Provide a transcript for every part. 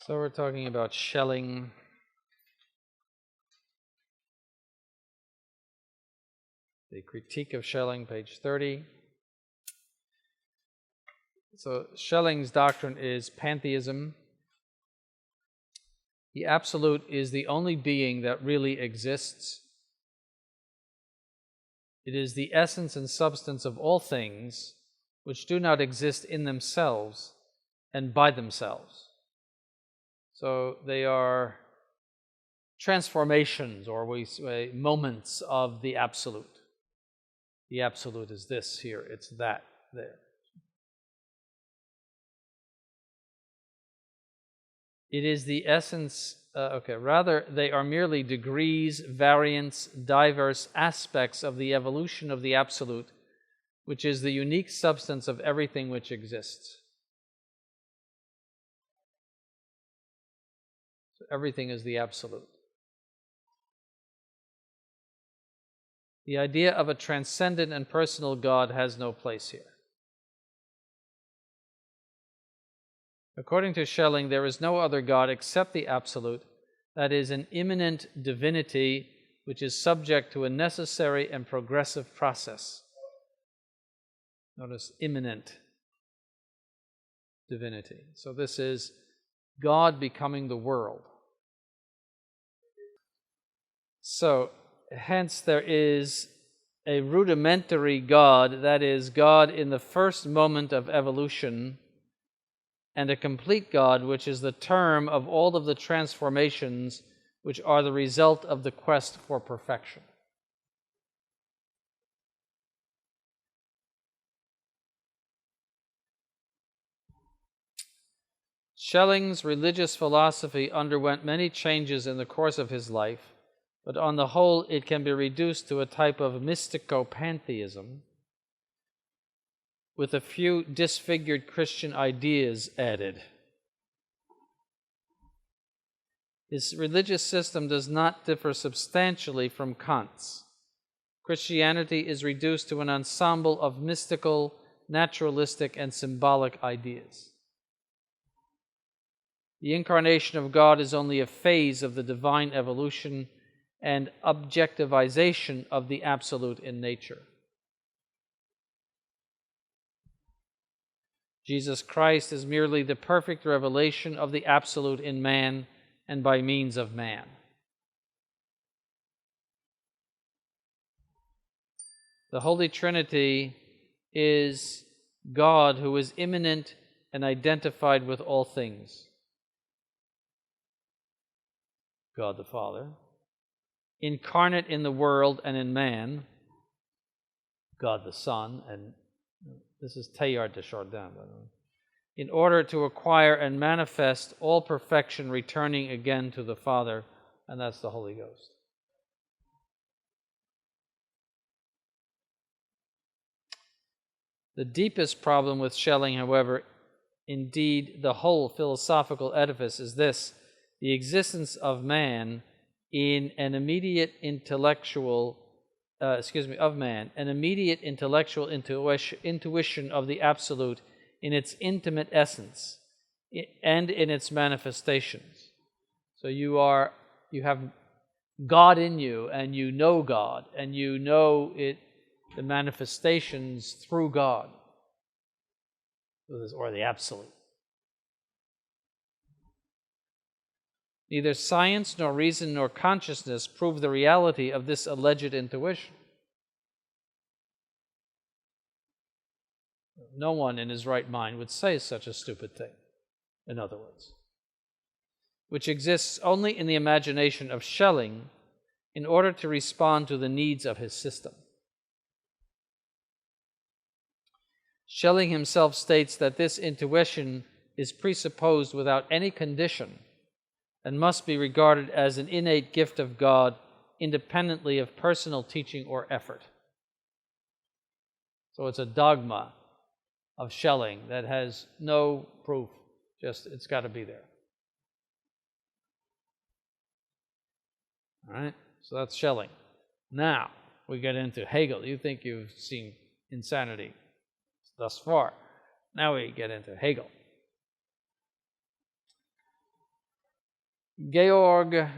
So we're talking about Schelling. The Critique of Schelling, page 30. So Schelling's doctrine is pantheism. The Absolute is the only being that really exists. It is the essence and substance of all things which do not exist in themselves and by themselves. So they are transformations, or we say moments of the Absolute. The Absolute is this here, it's that there. It is the essence, rather they are merely degrees, variants, diverse aspects of the evolution of the Absolute, which is the unique substance of everything which exists. So everything is the Absolute. The idea of a transcendent and personal God has no place here. According to Schelling, there is no other God except the Absolute, that is, an immanent divinity which is subject to a necessary and progressive process. Notice, immanent divinity. So this is God becoming the world. So, hence there is a rudimentary God, that is, God in the first moment of evolution, and a complete God, which is the term of all of the transformations which are the result of the quest for perfection. Schelling's religious philosophy underwent many changes in the course of his life, but on the whole it can be reduced to a type of Mysticopantheism, with a few disfigured Christian ideas added. His religious system does not differ substantially from Kant's. Christianity is reduced to an ensemble of mystical, naturalistic, and symbolic ideas. The incarnation of God is only a phase of the divine evolution and objectivization of the Absolute in nature. Jesus Christ is merely the perfect revelation of the Absolute in man and by means of man. The Holy Trinity is God who is immanent and identified with all things. God the Father, incarnate in the world and in man, God the Son, and this is Teilhard de Chardin, by the way, in order to acquire and manifest all perfection, returning again to the Father, and that's the Holy Ghost. The deepest problem with Schelling, however, indeed the whole philosophical edifice, is this: the existence of man in an immediate intellectual intuition of the Absolute in its intimate essence and in its manifestations. So you have God in you, and you know God, and you know it, the manifestations through God, or the Absolute. Neither science, nor reason, nor consciousness prove the reality of this alleged intuition. No one in his right mind would say such a stupid thing, in other words, which exists only in the imagination of Schelling in order to respond to the needs of his system. Schelling himself states that this intuition is presupposed without any condition and must be regarded as an innate gift of God, independently of personal teaching or effort. So it's a dogma of Schelling that has no proof, just it's got to be there. All right, so that's Schelling. Now we get into Hegel. You think you've seen insanity thus far. Now we get into Hegel. Georg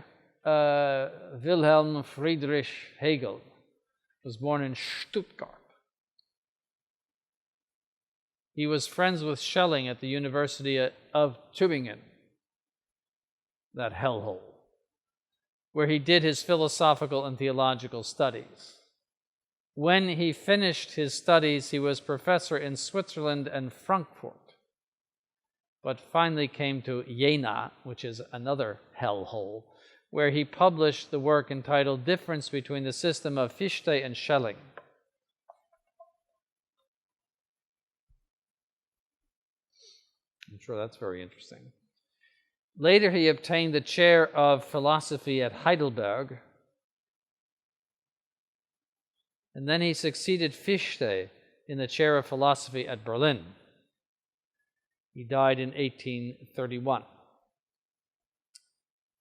Wilhelm Friedrich Hegel was born in Stuttgart. He was friends with Schelling at the University of Tübingen, that hellhole, where he did his philosophical and theological studies. When he finished his studies, he was professor in Switzerland and Frankfurt, but finally came to Jena, which is another hellhole, where he published the work entitled Difference Between the System of Fichte and Schelling. I'm sure that's very interesting. Later, he obtained the chair of philosophy at Heidelberg, and then he succeeded Fichte in the chair of philosophy at Berlin. He died in 1831.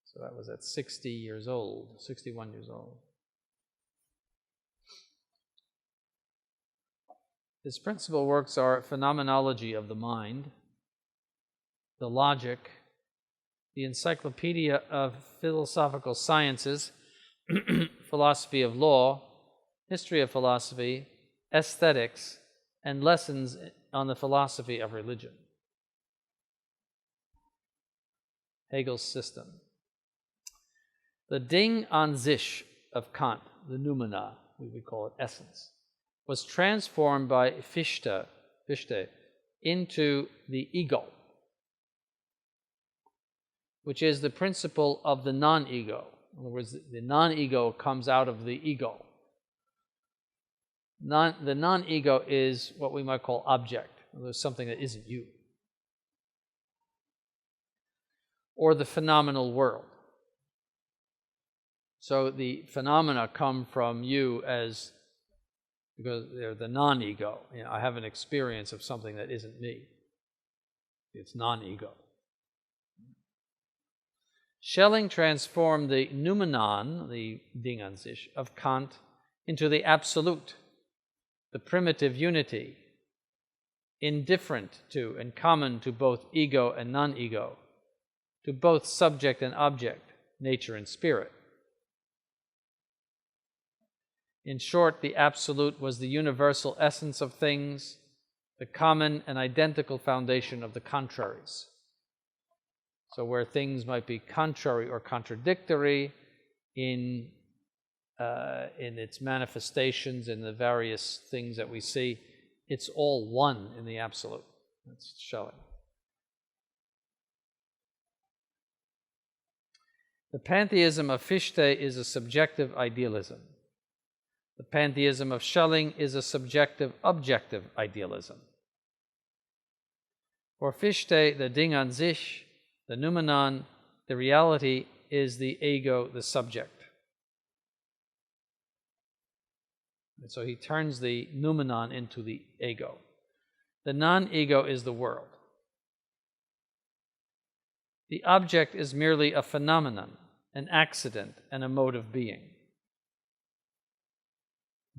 So that was at 61 years old. His principal works are Phenomenology of the Mind, The Logic, the Encyclopedia of Philosophical Sciences, Philosophy of Law, History of Philosophy, Aesthetics, and Lessons on the Philosophy of Religion. Hegel's system. The Ding an sich of Kant, the noumena, we would call it essence, was transformed by Fichte into the ego, which is the principle of the non-ego. In other words, the non-ego comes out of the ego. The non-ego is what we might call object. There's something that isn't you. Or the phenomenal world. So the phenomena come from you because they're the non-ego. I have an experience of something that isn't me. It's non-ego. Schelling transformed the noumenon, the Ding an sich, of Kant into the absolute, the primitive unity, indifferent to and common to both ego and non-ego, to both subject and object, nature and spirit. In short, the absolute was the universal essence of things, the common and identical foundation of the contraries. So where things might be contrary or contradictory in its manifestations, in the various things that we see, it's all one in the absolute. That's Schelling. The pantheism of Fichte is a subjective idealism. The pantheism of Schelling is a subjective objective idealism. For Fichte, the Ding an sich, the noumenon, the reality, is the ego, the subject. And so he turns the noumenon into the ego. The non-ego is the world. The object is merely a phenomenon, an accident, and a mode of being.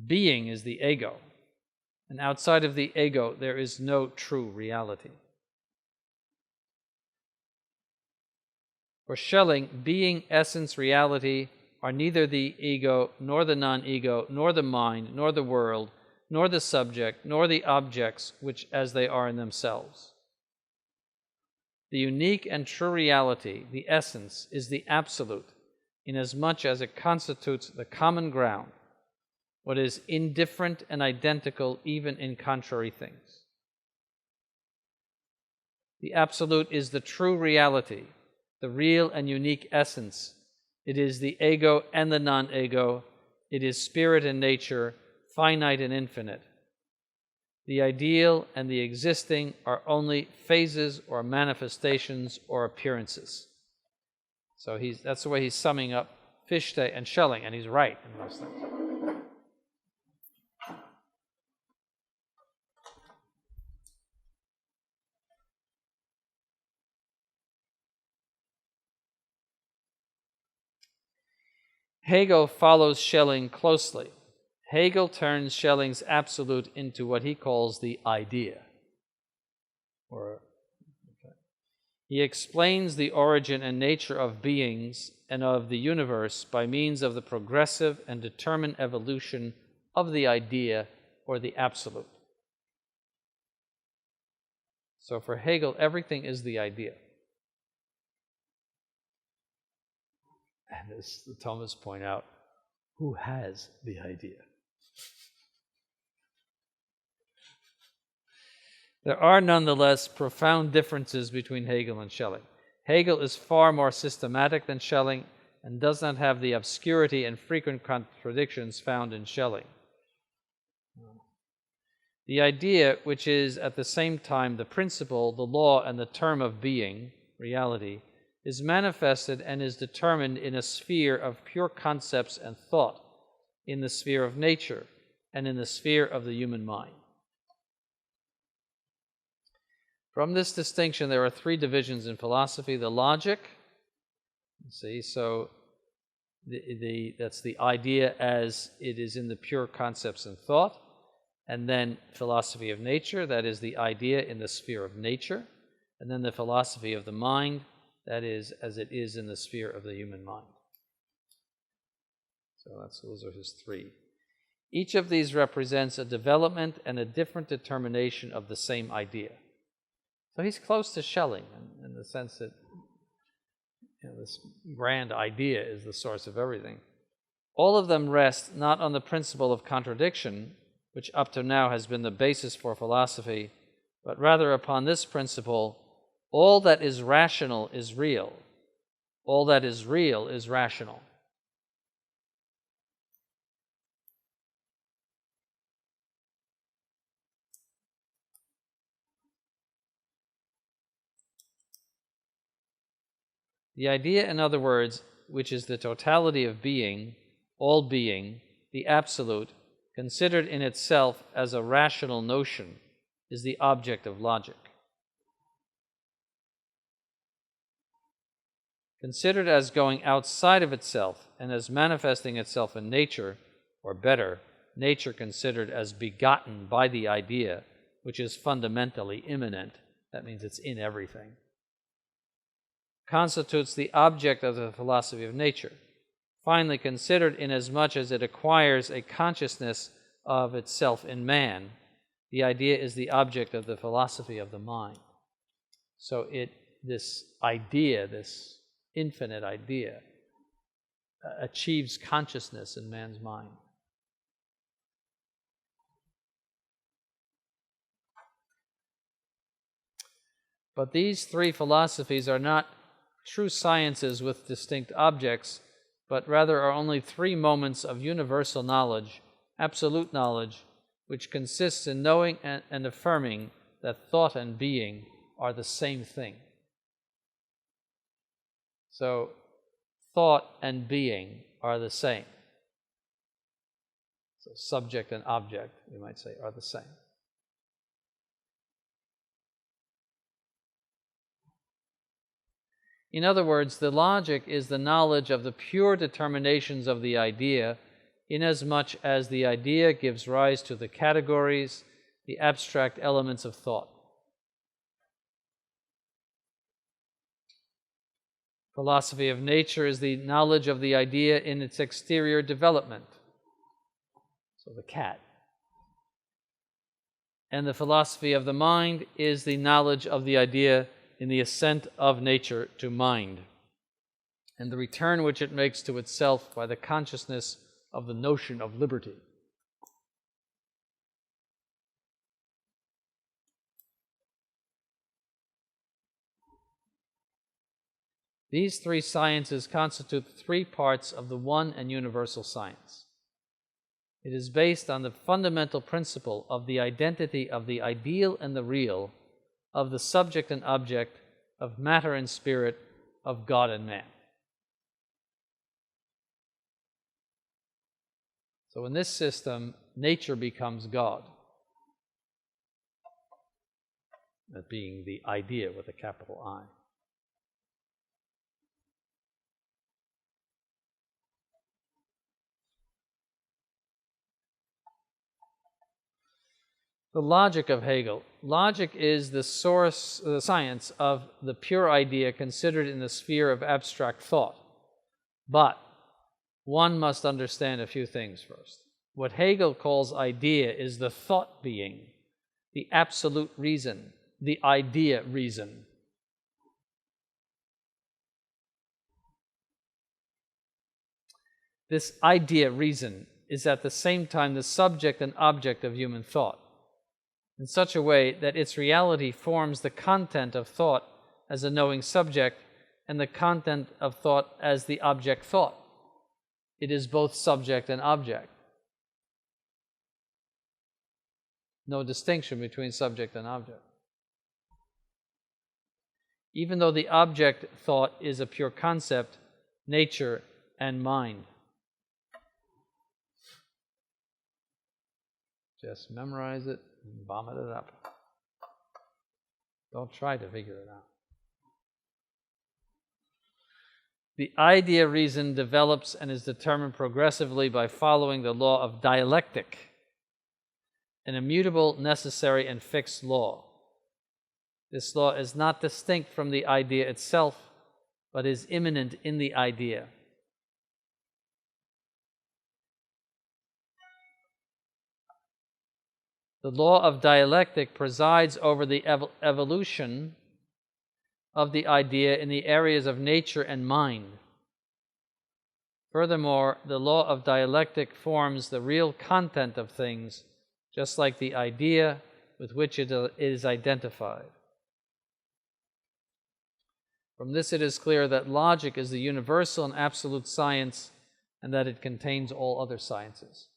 Being is the ego, and outside of the ego there is no true reality. For Schelling, being, essence, reality are neither the ego, nor the non-ego, nor the mind, nor the world, nor the subject, nor the objects which as they are in themselves. The unique and true reality, the essence, is the absolute, inasmuch as it constitutes the common ground, what is indifferent and identical even in contrary things. The absolute is the true reality, the real and unique essence. It is the ego and the non-ego. It is spirit and nature, finite and infinite. The ideal and the existing are only phases or manifestations or appearances. So that's the way he's summing up Fichte and Schelling, and he's right in those things. Hegel follows Schelling closely. Hegel turns Schelling's absolute into what he calls the idea. He explains the origin and nature of beings and of the universe by means of the progressive and determined evolution of the idea or the absolute. So for Hegel, everything is the idea. And as the Thomists point out, who has the idea? There are nonetheless profound differences between Hegel and Schelling. Hegel is far more systematic than Schelling and does not have the obscurity and frequent contradictions found in Schelling. The idea, which is at the same time the principle, the law, and the term of being, reality, is manifested and is determined in a sphere of pure concepts and thought, in the sphere of nature, and in the sphere of the human mind. From this distinction, there are three divisions in philosophy. The logic, so that's the idea as it is in the pure concepts and thought. And then philosophy of nature, that is the idea in the sphere of nature. And then the philosophy of the mind, that is as it is in the sphere of the human mind. So those are his three. Each of these represents a development and a different determination of the same idea. So he's close to Schelling in the sense that this grand idea is the source of everything. All of them rest not on the principle of contradiction, which up to now has been the basis for philosophy, but rather upon this principle: all that is rational is real. All that is real is rational. The idea, in other words, which is the totality of being, all being, the absolute, considered in itself as a rational notion, is the object of logic. Considered as going outside of itself and as manifesting itself in nature, or better, nature considered as begotten by the idea, which is fundamentally immanent, that means it's in everything, constitutes the object of the philosophy of nature. Finally, considered inasmuch as it acquires a consciousness of itself in man, the idea is the object of the philosophy of the mind. So this idea, this infinite idea, achieves consciousness in man's mind. But these three philosophies are not true sciences with distinct objects, but rather are only three moments of universal knowledge, absolute knowledge, which consists in knowing and affirming that thought and being are the same thing. So, thought and being are the same. So, subject and object, we might say, are the same. In other words, the logic is the knowledge of the pure determinations of the idea, inasmuch as the idea gives rise to the categories, the abstract elements of thought. Philosophy of nature is the knowledge of the idea in its exterior development, so the cat. And the philosophy of the mind is the knowledge of the idea in the ascent of nature to mind, and the return which it makes to itself by the consciousness of the notion of liberty. These three sciences constitute three parts of the one and universal science. It is based on the fundamental principle of the identity of the ideal and the real, of the subject and object, of matter and spirit, of God and man. So in this system, nature becomes God, that being the idea with a capital I. The logic of Hegel. Logic is the source, the science of the pure idea considered in the sphere of abstract thought. But one must understand a few things first. What Hegel calls idea is the thought being, the absolute reason, the idea reason. This idea reason is at the same time the subject and object of human thought, in such a way that its reality forms the content of thought as a knowing subject and the content of thought as the object thought. It is both subject and object. No distinction between subject and object. Even though the object thought is a pure concept, nature, and mind. Just memorize it and vomit it up. Don't try to figure it out. The idea reason develops and is determined progressively by following the law of dialectic, an immutable, necessary, and fixed law. This law is not distinct from the idea itself, but is immanent in the idea. The law of dialectic presides over the evolution of the idea in the areas of nature and mind. Furthermore, the law of dialectic forms the real content of things, just like the idea with which it is identified. From this it is clear that logic is the universal and absolute science, and that it contains all other sciences.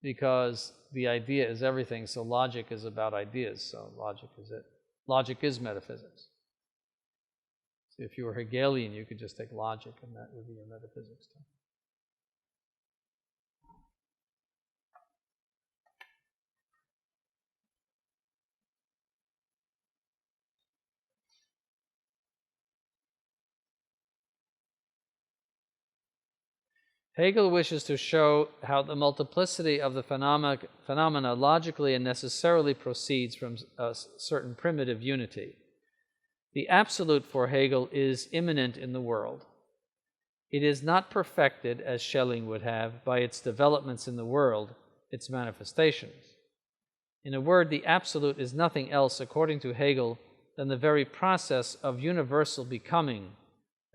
Because the idea is everything, so logic is about ideas, so logic is it. Logic is metaphysics. So if you were Hegelian, you could just take logic, and that would be your metaphysics too. Hegel wishes to show how the multiplicity of the phenomena logically and necessarily proceeds from a certain primitive unity. The absolute for Hegel is immanent in the world. It is not perfected, as Schelling would have, by its developments in the world, its manifestations. In a word, the absolute is nothing else, according to Hegel, than the very process of universal becoming,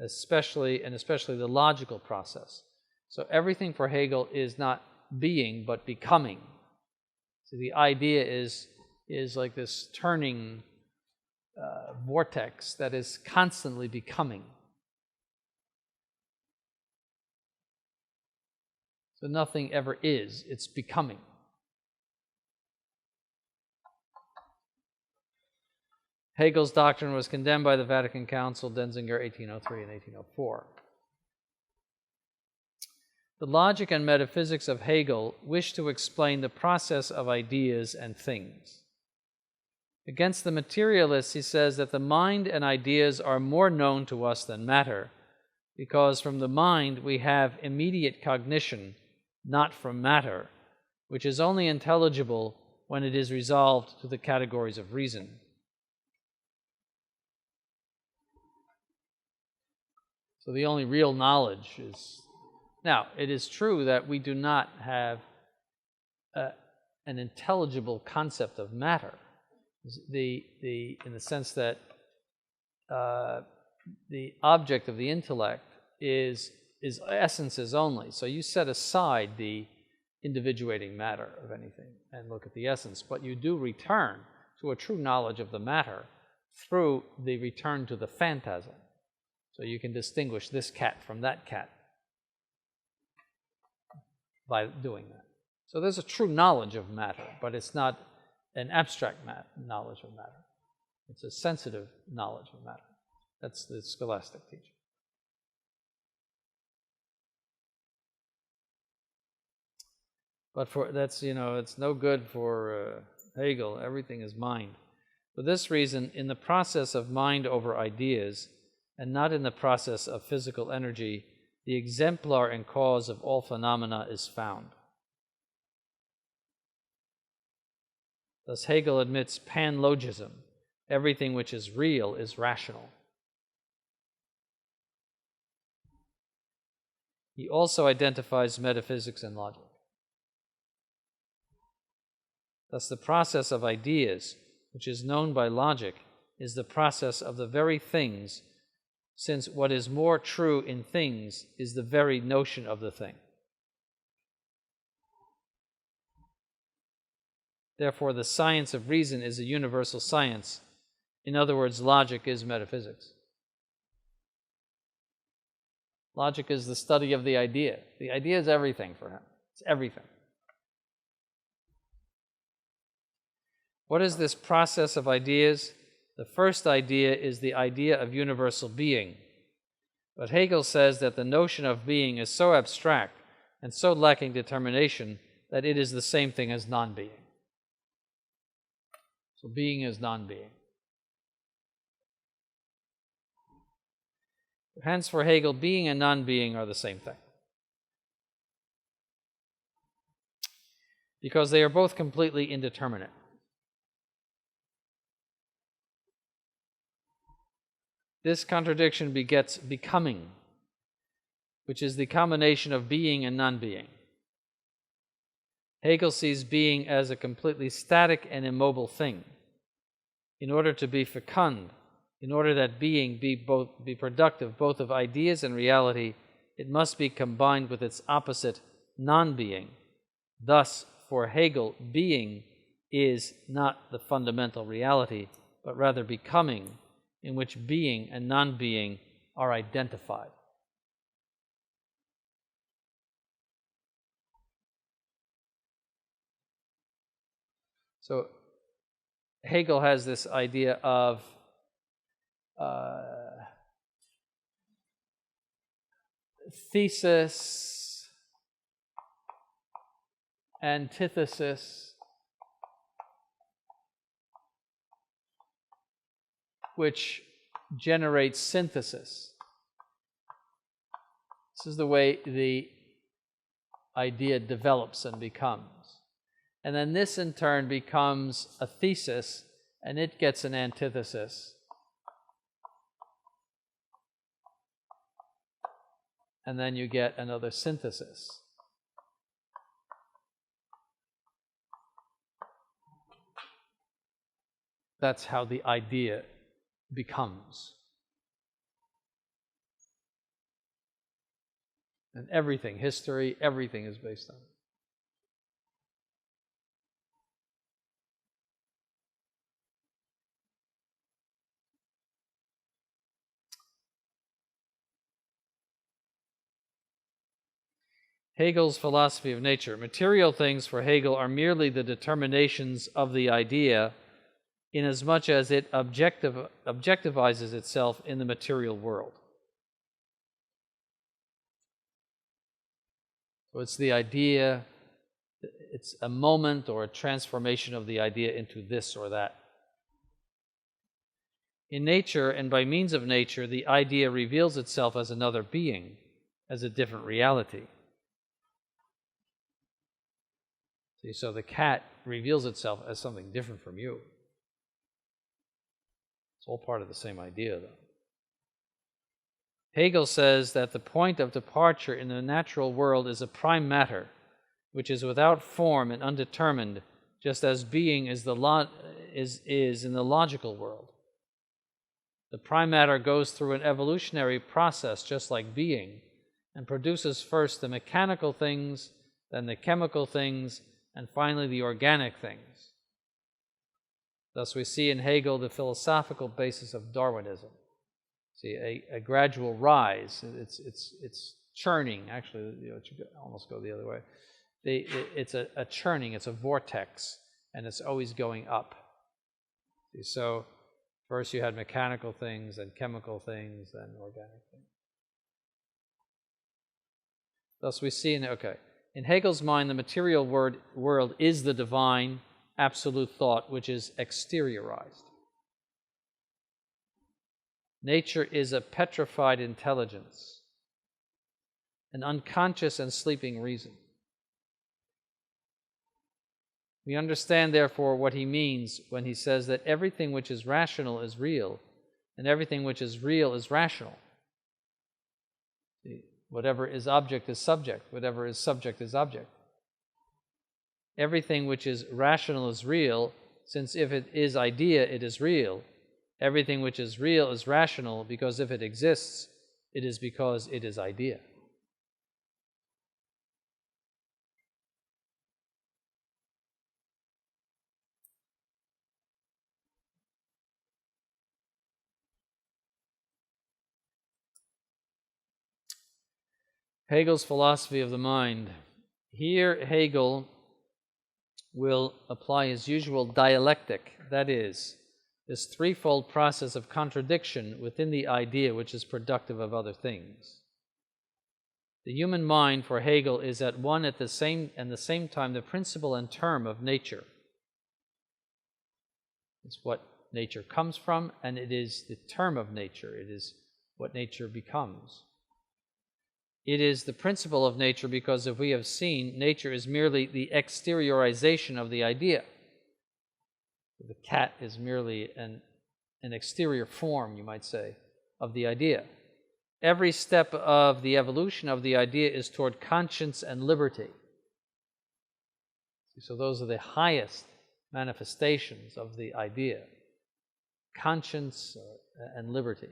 especially the logical process. So everything for Hegel is not being, but becoming. So the idea is like this turning vortex that is constantly becoming. So nothing ever is, it's becoming. Hegel's doctrine was condemned by the Vatican Council, Denzinger, 1803 and 1804. The logic and metaphysics of Hegel wish to explain the process of ideas and things. Against the materialists, he says that the mind and ideas are more known to us than matter, because from the mind we have immediate cognition, not from matter, which is only intelligible when it is resolved to the categories of reason. So the only real knowledge is... Now, it is true that we do not have an intelligible concept of matter, in the sense that the object of the intellect is essences only. So you set aside the individuating matter of anything and look at the essence, but you do return to a true knowledge of the matter through the return to the phantasm. So you can distinguish this cat from that cat by doing that. So there's a true knowledge of matter, but it's not an abstract knowledge of matter. It's a sensitive knowledge of matter. That's the scholastic teaching. But it's no good for Hegel. Everything is mind. For this reason, in the process of mind over ideas, and not in the process of physical energy, the exemplar and cause of all phenomena is found. Thus Hegel admits panlogism. Everything which is real is rational. He also identifies metaphysics and logic. Thus the process of ideas, which is known by logic, is the process of the very things, since what is more true in things is the very notion of the thing. Therefore, the science of reason is a universal science. In other words, logic is metaphysics. Logic is the study of the idea. The idea is everything for him. It's everything. What is this process of ideas? The first idea is the idea of universal being. But Hegel says that the notion of being is so abstract and so lacking determination that it is the same thing as non-being. So being is non-being. Hence, for Hegel, being and non-being are the same thing, because they are both completely indeterminate. This contradiction begets becoming, which is the combination of being and non-being. Hegel sees being as a completely static and immobile thing. In order to be fecund, in order that being be productive both of ideas and reality, it must be combined with its opposite, non-being. Thus, for Hegel, being is not the fundamental reality, but rather becoming, in which being and non-being are identified. So Hegel has this idea of thesis, antithesis, which generates synthesis. This is the way the idea develops and becomes. And then this in turn becomes a thesis, and it gets an antithesis. And then you get another synthesis. That's how the idea becomes. And everything, history, everything is based on it. Hegel's philosophy of nature. Material things for Hegel are merely the determinations of the idea, inasmuch as it objectivizes itself in the material world. So it's the idea, it's a moment or a transformation of the idea into this or that. In nature, and by means of nature, the idea reveals itself as another being, as a different reality. See, so the cat reveals itself as something different from you. It's all part of the same idea, though. Hegel says that the point of departure in the natural world is a prime matter, which is without form and undetermined, just as being is in the logical world. The prime matter goes through an evolutionary process, just like being, and produces first the mechanical things, then the chemical things, and finally the organic things. Thus we see in Hegel the philosophical basis of Darwinism. See, a gradual rise. It's churning. Actually, it should almost go the other way. It's a churning. It's a vortex, and it's always going up. See, so first you had mechanical things, then chemical things, then organic things. Thus we see in Hegel's mind, the material world is the divine, absolute thought, which is exteriorized. Nature is a petrified intelligence, an unconscious and sleeping reason. We understand, therefore, what he means when he says that everything which is rational is real, and everything which is real is rational. Whatever is object is subject. Whatever is subject is object. Everything which is rational is real, since if it is idea, it is real. Everything which is real is rational, because if it exists, it is because it is idea. Hegel's philosophy of the mind. Here, Hegel will apply his usual dialectic, that is, this threefold process of contradiction within the idea which is productive of other things. The human mind, for Hegel, is at the same time the principle and term of nature. It's what nature comes from, and it is the term of nature. It is what nature becomes. It is the principle of nature because, if we have seen, nature is merely the exteriorization of the idea. The cat is merely an exterior form, you might say, of the idea. Every step of the evolution of the idea is toward conscience and liberty. So those are the highest manifestations of the idea, conscience and liberty.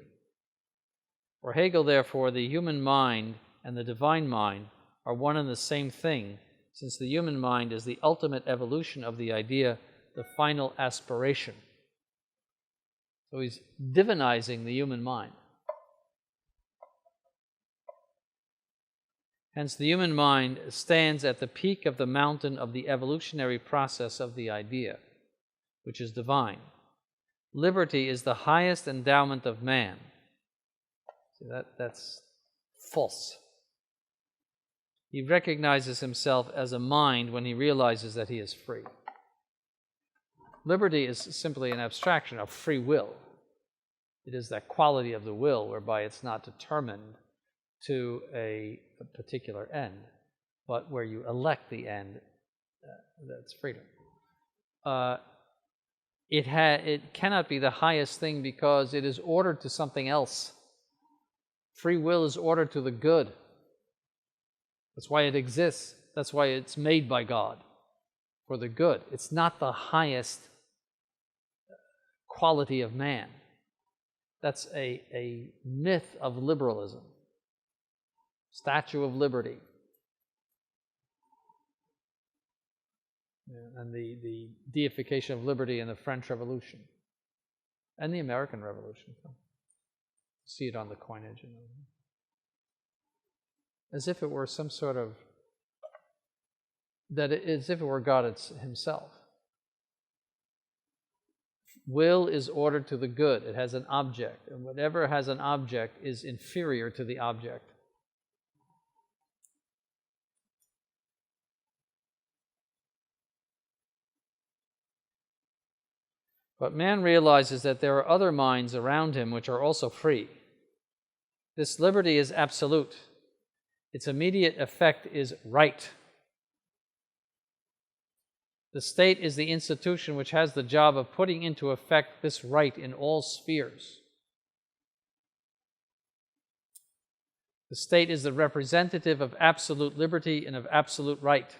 For Hegel, therefore, the human mind and the divine mind are one and the same thing, since the human mind is the ultimate evolution of the idea, the final aspiration. So he's divinizing the human mind. Hence, the human mind stands at the peak of the mountain of the evolutionary process of the idea, which is divine. Liberty is the highest endowment of man. See, that's false. He recognizes himself as a mind when he realizes that he is free. Liberty is simply an abstraction of free will. It is that quality of the will whereby it's not determined to a particular end, but where you elect the end, that's freedom. It cannot be the highest thing because it is ordered to something else. Free will is ordered to the good. That's why it exists. That's why it's made by God, for the good. It's not the highest quality of man. That's a myth of liberalism. Statue of Liberty. And the deification of liberty in the French Revolution and the American Revolution. See it on the coinage. As if it were some sort of, as if it were God himself. Will is ordered to the good. It has an object, and whatever has an object is inferior to the object. But man realizes that there are other minds around him which are also free. This liberty is absolute. Its immediate effect is right. The state is the institution which has the job of putting into effect this right in all spheres. The state is the representative of absolute liberty and of absolute right.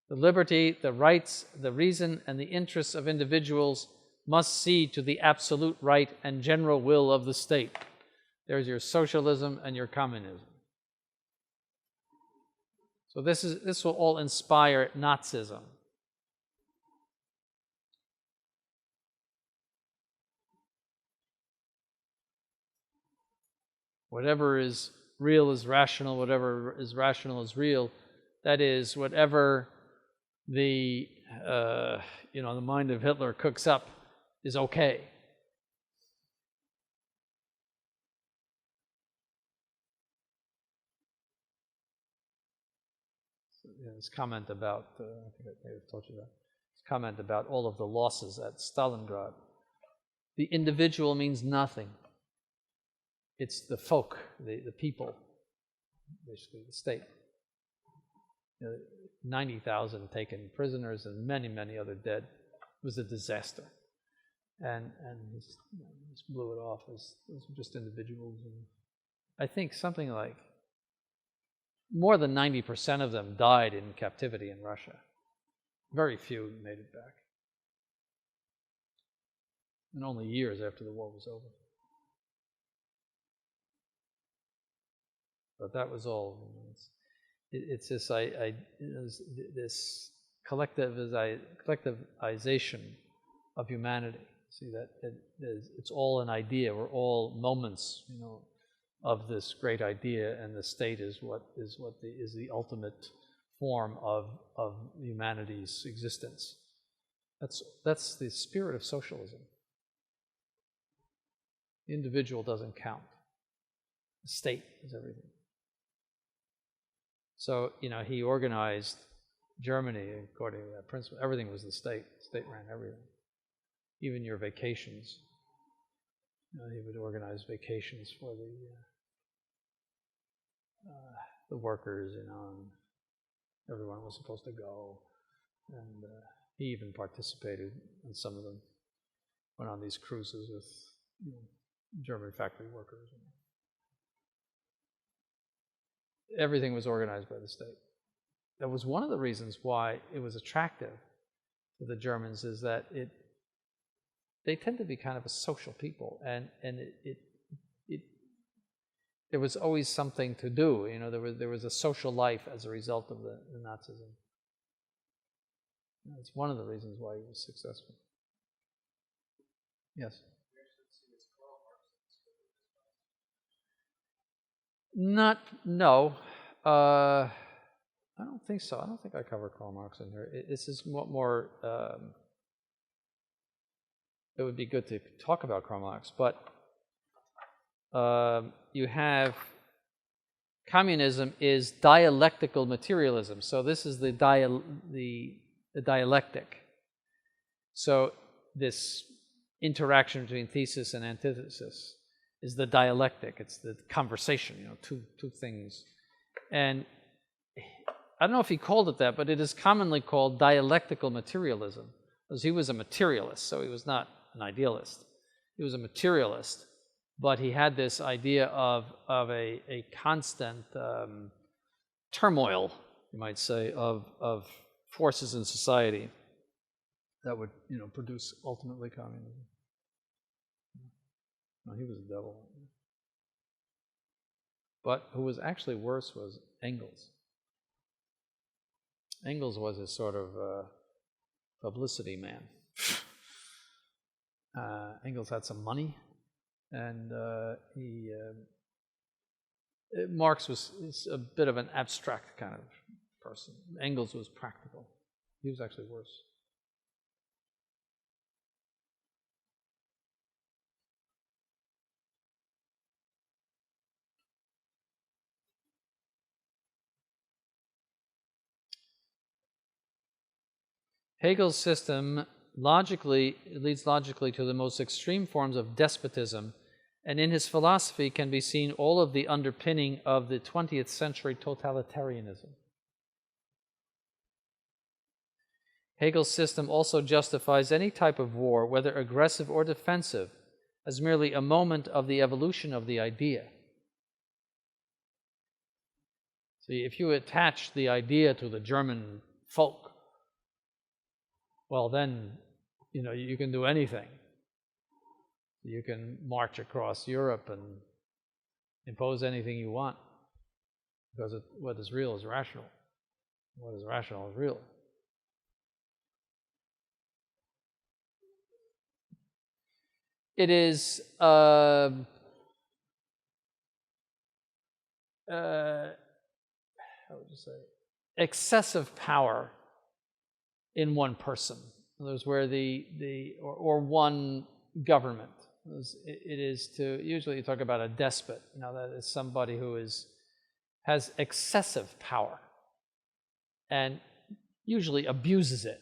The liberty, the rights, the reason, and the interests of individuals must cede to the absolute right and general will of the state. There's your socialism and your communism. So this will all inspire Nazism. Whatever is real is rational, whatever is rational is real. That is, whatever the mind of Hitler cooks up is okay. This comment about, I think I may have told you that, this comment about all of the losses at Stalingrad. The individual means nothing. It's the folk, the people, basically the state. 90,000 taken prisoners and many, many other dead. It was a disaster. And he just blew it off as just individuals. And I think something like more than 90% of them died in captivity in Russia. Very few made it back. And only years after the war was over. But that was all. It's this collectivization of humanity. See that it's all an idea. We're all moments, of this great idea, and the state is the ultimate form of humanity's existence. That's the spirit of socialism. The individual doesn't count. The state is everything. So, he organized Germany according to that principle. Everything was the state. The state ran everything. Even your vacations. He would organize vacations for the workers, and everyone was supposed to go. And he even participated in some of them. Went on these cruises with German factory workers. Everything was organized by the state. That was one of the reasons why it was attractive to the Germans, is that they tend to be kind of a social people, and there was always something to do. There was a social life as a result of the Nazism. It's one of the reasons why he was successful. Yes. No. I don't think so. I don't think I cover Karl Marx in here. This is more. It would be good to talk about Karl Marx, but you have communism is dialectical materialism. So this is the dialectic. So this interaction between thesis and antithesis is the dialectic. It's the conversation, two things. And I don't know if he called it that, but it is commonly called dialectical materialism, because he was a materialist, so he was not an idealist. He was a materialist, but he had this idea of a constant turmoil, you might say, of forces in society that would, produce ultimately communism. No, he was a devil. But who was actually worse was Engels. Engels was a sort of publicity man. Engels had some money, and Marx was a bit of an abstract kind of person. Engels was practical. He was actually worse. Hegel's system leads logically to the most extreme forms of despotism, and in his philosophy can be seen all of the underpinning of the 20th century totalitarianism. Hegel's system also justifies any type of war, whether aggressive or defensive, as merely a moment of the evolution of the idea. See, if you attach the idea to the German folk, well, then, you can do anything. You can march across Europe and impose anything you want, because what is real is rational. What is rational is real. It is how would you say, excessive power in one person. In other words, where or one government. It is to, usually you talk about a despot. That is somebody who has excessive power and usually abuses it.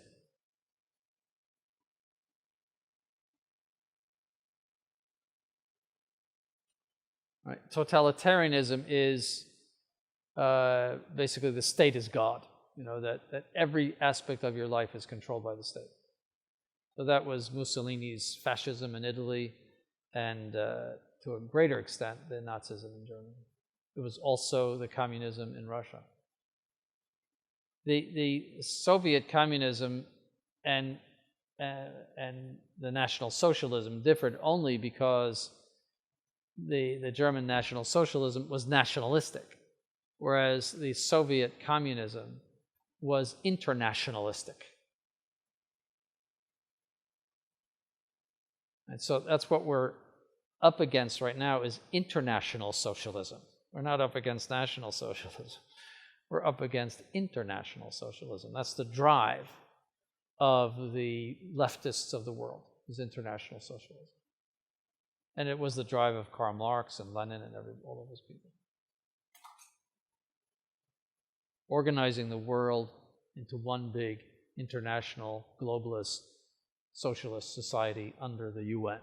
Right? Totalitarianism is basically the state is God. that every aspect of your life is controlled by the state. So that was Mussolini's fascism in Italy, and to a greater extent, the Nazism in Germany. It was also the communism in Russia. The Soviet communism and the National Socialism differed only because the German National Socialism was nationalistic, whereas the Soviet communism was internationalistic. And so that's what we're up against right now, is international socialism. We're not up against national socialism. We're up against international socialism. That's the drive of the leftists of the world, is international socialism. And it was the drive of Karl Marx and Lenin and all of those people. Organizing the world into one big international globalist socialist society under the UN.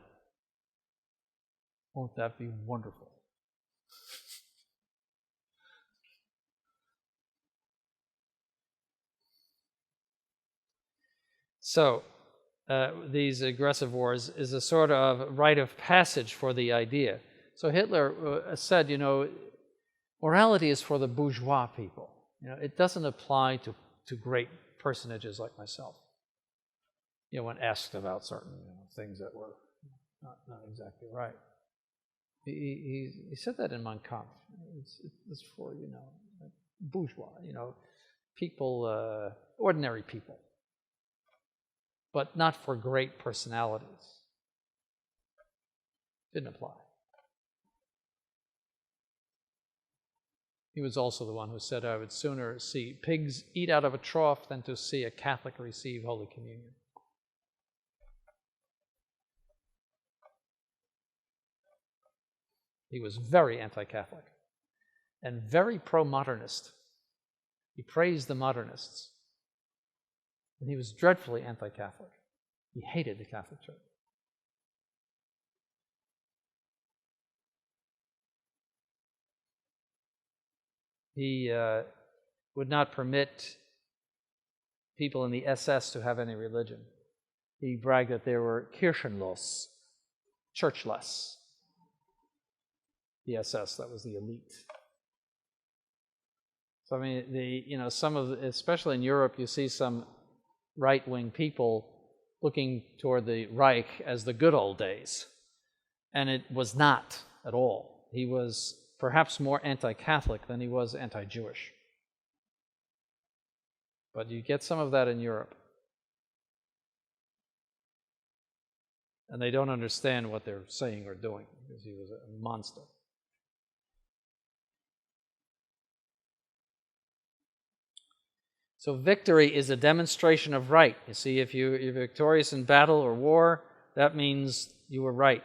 Won't that be wonderful? So, these aggressive wars is a sort of rite of passage for the idea. So Hitler said, morality is for the bourgeois people. It doesn't apply to great personages like myself. When asked about certain things that were not exactly right. He said that in Mein Kampf. It's for, bourgeois, people, ordinary people, but not for great personalities. Didn't apply. He was also the one who said, I would sooner see pigs eat out of a trough than to see a Catholic receive Holy Communion. He was very anti-Catholic and very pro-modernist. He praised the modernists. And he was dreadfully anti-Catholic. He hated the Catholic Church. He would not permit people in the SS to have any religion. He bragged that they were kirchenlos, churchless. The SS, that was the elite. So I mean, especially in Europe, you see some right-wing people looking toward the Reich as the good old days, and it was not at all. He was perhaps more anti-Catholic than he was anti-Jewish. But you get some of that in Europe. And they don't understand what they're saying or doing, because he was a monster. So victory is a demonstration of right. You see, if you're victorious in battle or war, that means you were right,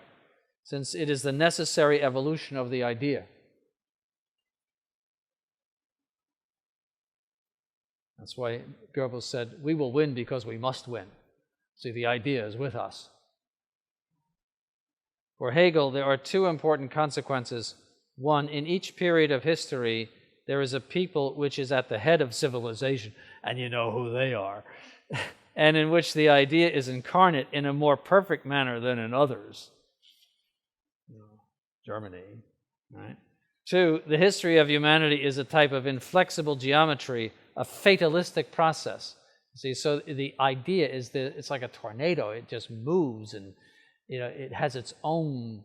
since it is the necessary evolution of the idea. That's why Goebbels said, we will win because we must win. See, the idea is with us. For Hegel, there are two important consequences. One, in each period of history, there is a people which is at the head of civilization, and you know who they are, and in which the idea is incarnate in a more perfect manner than in others. Germany, right? Two, the history of humanity is a type of inflexible geometry, a fatalistic process. See, so the idea is that it's like a tornado. It just moves, and it has its own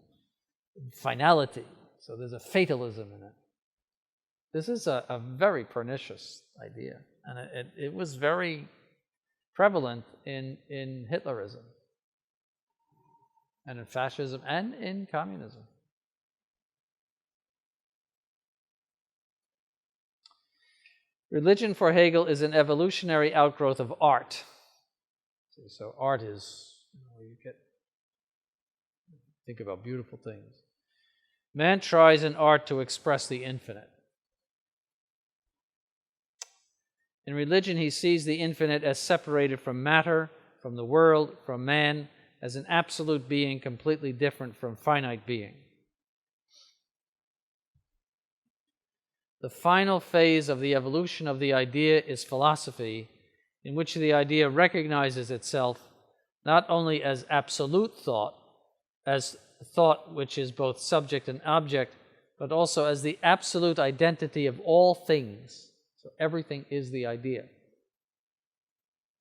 finality. So there's a fatalism in it. This is a very pernicious idea, and it was very prevalent in Hitlerism, and in fascism, and in communism. Religion for Hegel is an evolutionary outgrowth of art. So art is, think about beautiful things. Man tries in art to express the infinite. In religion, he sees the infinite as separated from matter, from the world, from man, as an absolute being completely different from finite being. The final phase of the evolution of the idea is philosophy, in which the idea recognizes itself not only as absolute thought, as thought which is both subject and object, but also as the absolute identity of all things. So everything is the idea.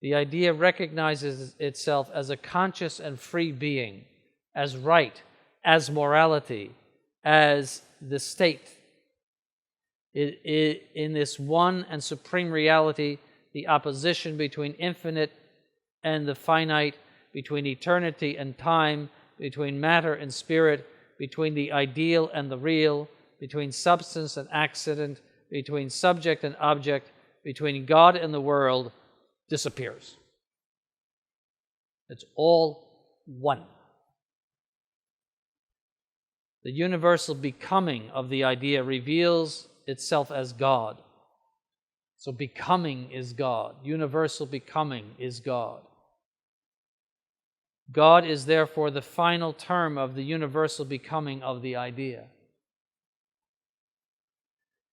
The idea recognizes itself as a conscious and free being, as right, as morality, as the state. In this one and supreme reality, the opposition between infinite and the finite, between eternity and time, between matter and spirit, between the ideal and the real, between substance and accident, between subject and object, between God and the world, disappears. It's all one. The universal becoming of the idea reveals itself as God. So becoming is God. Universal becoming is God. God is therefore the final term of the universal becoming of the idea.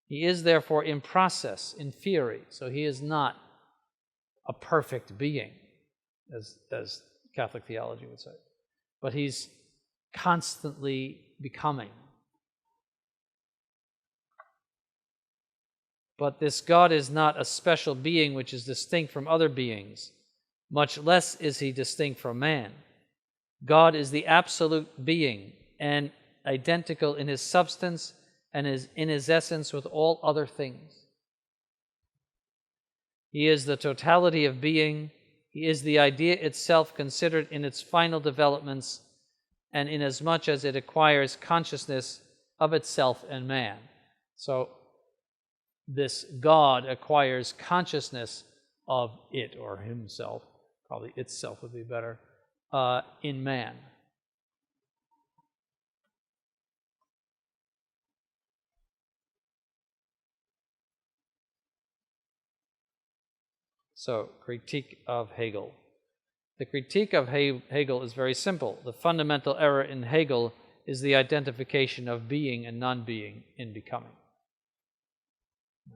He is therefore in process, in theory, so he is not a perfect being, as Catholic theology would say, but he's constantly becoming. But this God is not a special being which is distinct from other beings, much less is he distinct from man. God is the absolute being and identical in his substance and in his essence with all other things. He is the totality of being. He is the idea itself considered in its final developments and inasmuch as it acquires consciousness of itself and man. So this God acquires consciousness of it or himself, probably itself would be better, in man. So, critique of Hegel. The critique of Hegel is very simple. The fundamental error in Hegel is the identification of being and non-being in becoming.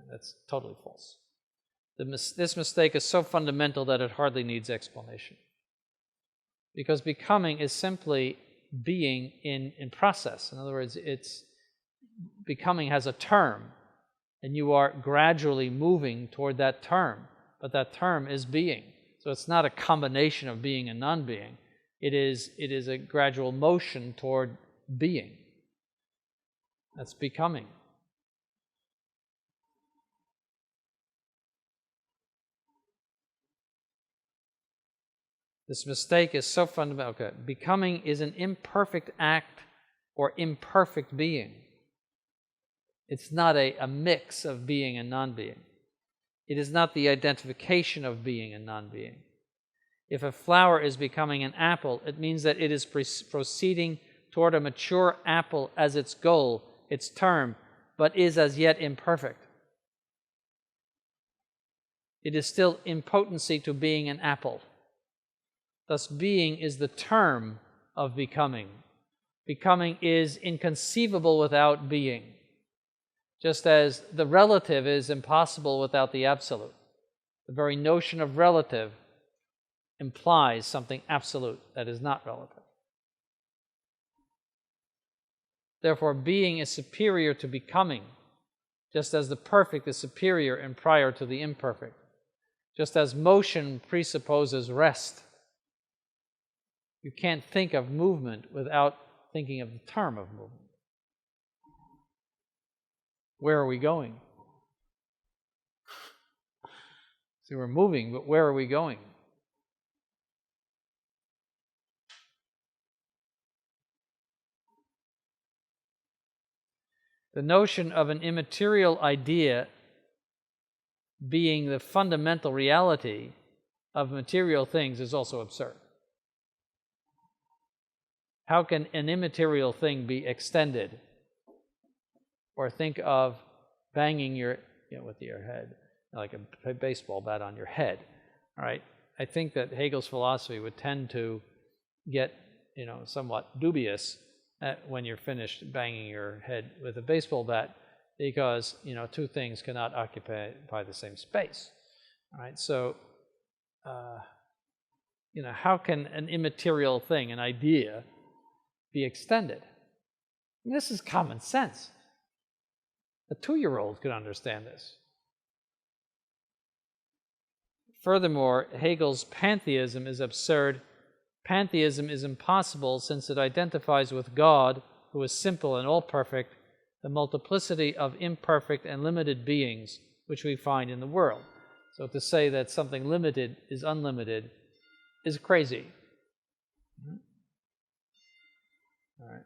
That's totally false. This mistake is so fundamental that it hardly needs explanation. Because becoming is simply being in process. In other words, becoming has a term, and you are gradually moving toward that term, but that term is being. So it's not a combination of being and non-being. It is a gradual motion toward being. That's becoming. This mistake is so fundamental. Okay. Becoming is an imperfect act or imperfect being. It's not a mix of being and non-being. It is not the identification of being and non-being. If a flower is becoming an apple, it means that it is proceeding toward a mature apple as its goal, its term, but is as yet imperfect. It is still in potency to being an apple. Thus, being is the term of becoming. Becoming is inconceivable without being, just as the relative is impossible without the absolute. The very notion of relative implies something absolute that is not relative. Therefore, being is superior to becoming, just as the perfect is superior and prior to the imperfect, just as motion presupposes rest. You can't think of movement without thinking of the term of movement. Where are we going? So we're moving, but where are we going? The notion of an immaterial idea being the fundamental reality of material things is also absurd. How can an immaterial thing be extended? Or think of banging with your head, like a baseball bat on your head. All right. I think that Hegel's philosophy would tend to get, somewhat dubious when you're finished banging your head with a baseball bat, because, two things cannot occupy the same space. All right, so, how can an immaterial thing, an idea, be extended? I mean, this is common sense. A 2-year-old could understand this. Furthermore, Hegel's pantheism is absurd. Pantheism is impossible since it identifies with God, who is simple and all-perfect, the multiplicity of imperfect and limited beings which we find in the world. So to say that something limited is unlimited is crazy. All right.